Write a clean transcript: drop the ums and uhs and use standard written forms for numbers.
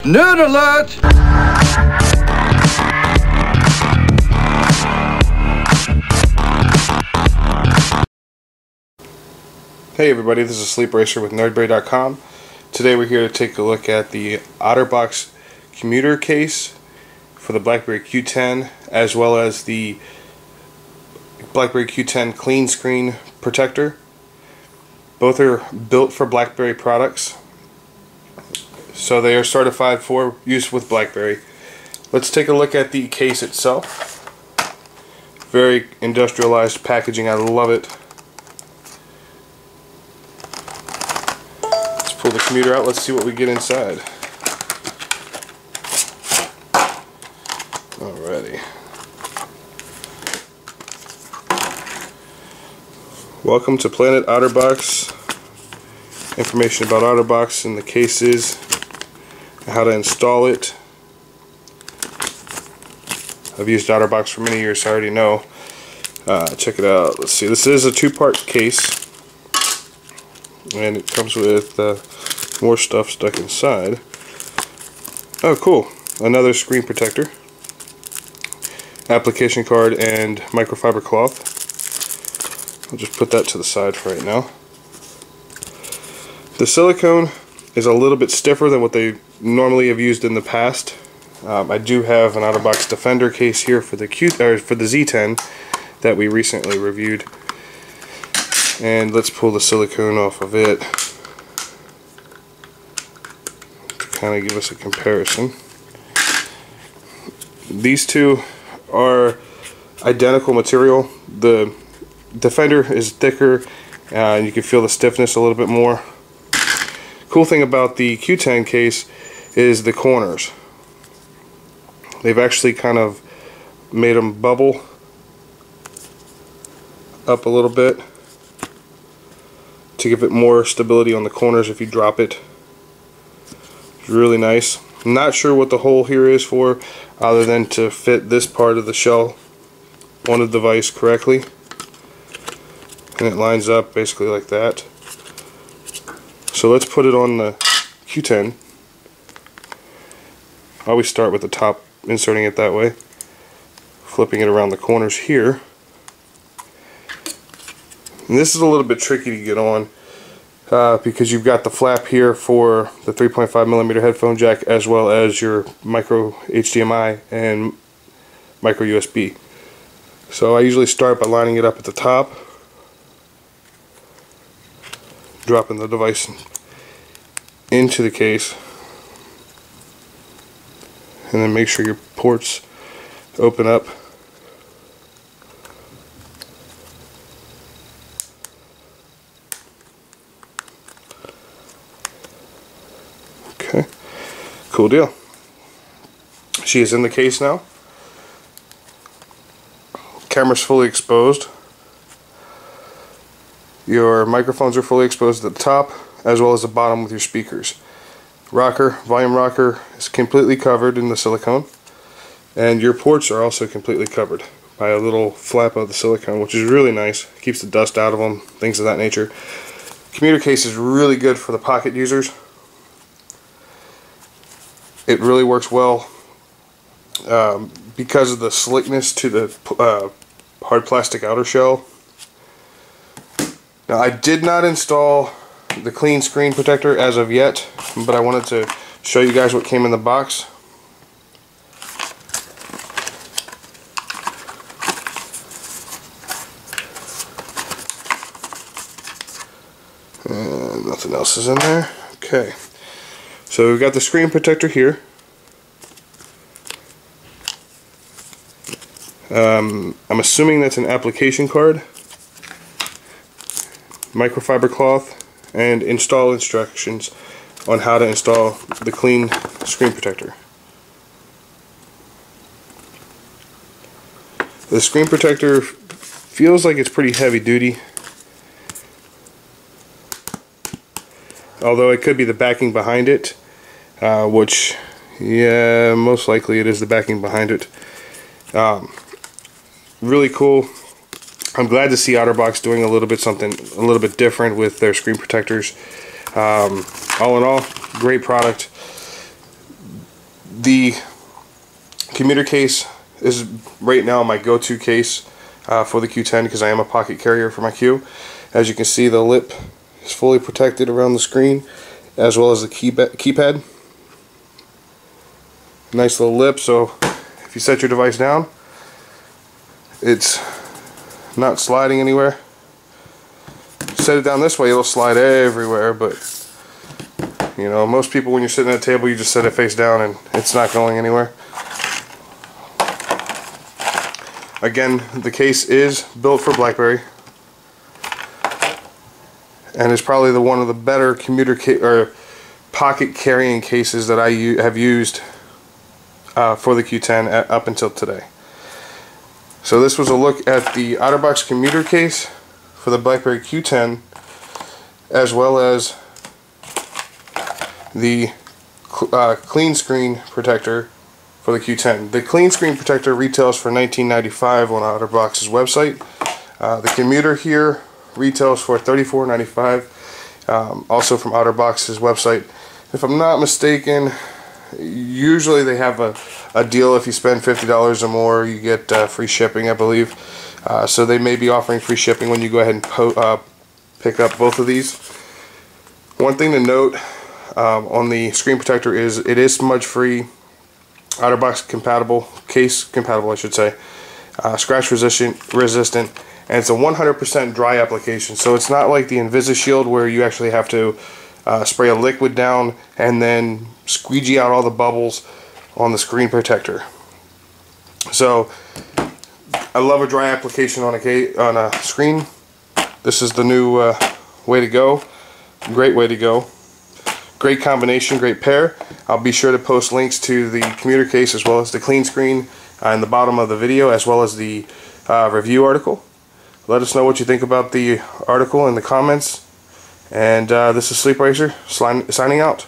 Nerd alert! Hey everybody, this is Sleep Racer with nerdberry.com. Today we're here to take a look at the Otterbox Commuter Case for the BlackBerry Q10, as well as the BlackBerry Q10 Clean Screen Protector. Both are built for BlackBerry products, so they are certified for use with BlackBerry. Let's take a look at the case itself. Very industrialized packaging, I love it. Let's pull the commuter out, let's see what we get inside. Alrighty. Welcome to Planet Otterbox. Information about Otterbox and the cases, how to install it. I've used Otterbox for many years, so I already know. Check it out. Let's see. This is a two-part case, and it comes with more stuff stuck inside. Oh, cool! Another screen protector, application card, and microfiber cloth. I'll just put that to the side for right now. The silicone is a little bit stiffer than what they normally have used in the past. I do have an Otterbox Defender case here for the Z10 that we recently reviewed, and let's pull the silicone off of it to kind of give us a comparison. These two are identical material. The Defender is thicker, and you can feel the stiffness a little bit more. Cool thing about the Q10 case is the corners. They've actually kind of made them bubble up a little bit to give it more stability on the corners if you drop it. It's really nice. I'm not sure what the hole here is for, other than to fit this part of the shell on the device correctly. And it lines up basically like that. So let's put it on the Q10. I always start with the top, inserting it that way, flipping it around the corners here. And this is a little bit tricky to get on because you've got the flap here for the 3.5mm headphone jack, as well as your micro HDMI and micro USB. So I usually start by lining it up at the top, dropping the device into the case, and then make sure your ports open up. Okay, cool deal. She is in the case now. Camera's fully exposed. Your microphones are fully exposed at the top, as well as the bottom with your speakers. Volume rocker is completely covered in the silicone, and your ports are also completely covered by a little flap of the silicone, which is really nice. Keeps the dust out of them, things of that nature. Commuter case is really good for the pocket users. It really works well because of the slickness to the hard plastic outer shell. Now, I did not install the Clean Screen Protector as of yet, but I wanted to show you guys what came in the box. And nothing else is in there. Okay, so we've got the screen protector here. I'm assuming that's an application card, microfiber cloth, and install instructions on how to install the Clean Screen Protector. The screen protector feels like it's pretty heavy duty, although it could be the backing behind it, which, yeah, most likely it is the backing behind it. Really cool. I'm glad to see Otterbox doing a little bit different with their screen protectors. All in all, great product. The Commuter Case is right now my go-to case for the Q10 because I am a pocket carrier for my Q. As you can see, the lip is fully protected around the screen, as well as the keypad. Nice little lip, so if you set your device down, it's not sliding anywhere. Set it down this way, it'll slide everywhere, but you know, most people, when you're sitting at a table, you just set it face down and it's not going anywhere. Again, the case is built for BlackBerry and is probably one of the better pocket carrying cases that I have used for the Q10 up until today. So this was a look at the Otterbox Commuter Case for the BlackBerry Q10, as well as the Clean Screen Protector for the Q10. The Clean Screen Protector retails for $19.95 on Otterbox's website. The Commuter here retails for $34.95, also from Otterbox's website. If I'm not mistaken, usually they have a deal. If you spend $50 or more, you get free shipping, I believe. So they may be offering free shipping when you go ahead and pick up both of these. One thing to note on the screen protector is it is smudge free, Otterbox compatible, case compatible I should say, scratch resistant, and it's a 100% dry application. So it's not like the InvisiShield where you actually have to spray a liquid down and then squeegee out all the bubbles on the screen protector. So I love a dry application on a screen. This is the new way to go. Great way to go. Great combination, great pair. I'll be sure to post links to the Commuter Case as well as the Clean Screen in the bottom of the video, as well as the review article. Let us know what you think about the article in the comments. And this is Sleep Racer signing out.